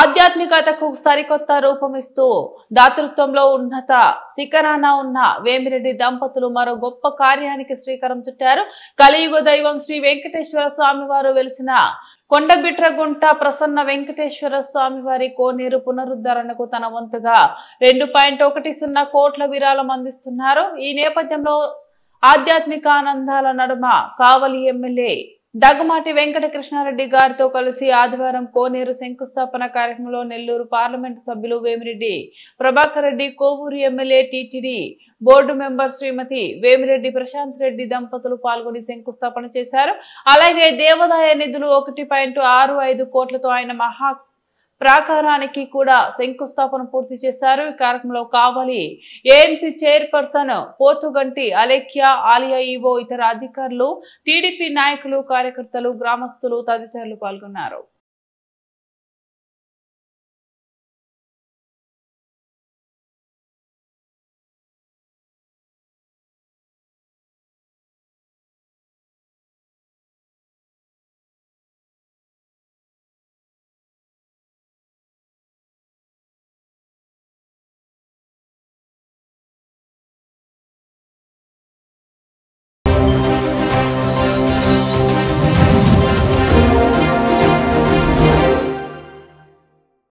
ఆధ్యాత్మికతకు సరికొత్త రూపమిస్తూ దాతృత్వంలో ఉన్నత శిఖరాన ఉన్న వేమిరెడ్డి దంపతులు మరో గొప్ప కార్యానికి శ్రీకారం చుట్టారు. కలియుగ దైవం శ్రీ వెంకటేశ్వర స్వామి వారు వెలిసిన కొండబిట్రగుంట ప్రసన్న వెంకటేశ్వర స్వామి వారి కోనేరు పునరుద్ధరణకు తన వంతుగా 2.10 కోట్ల విరాళం అందిస్తున్నారు. ఈ నేపథ్యంలో ఆధ్యాత్మిక ఆనందాల నడుమ కావలి ఎమ్మెల్యే దగ్గుమాటి వెంకట కృష్ణారెడ్డి గారితో కలిసి ఆదివారం కోనేరు శంకుస్థాపన కార్యక్రమంలో నెల్లూరు పార్లమెంటు సభ్యులు Vemireddy Prabhakar Reddy, Kovur MLA TTD board member Shrimati Vemireddy Prashanth Reddy దంపతులు పాల్గొని శంకుస్థాపన చేశారు. అలాగే దేవాదాయ నిధులు 1.65 కోట్లతో ఆయన మహా ప్రాకారానికి కూడా శంకుస్థాపన పూర్తి చేశారు. ఈ కార్యక్రమంలో కావలి ఏఎంసీ చైర్పర్సన్ పోతుగంటి అలేఖ్య, ఆలయ ఈవో, ఇతర అధికారులు, టీడీపీ నాయకులు, కార్యకర్తలు, గ్రామస్తులు తదితరులు పాల్గొన్నారు.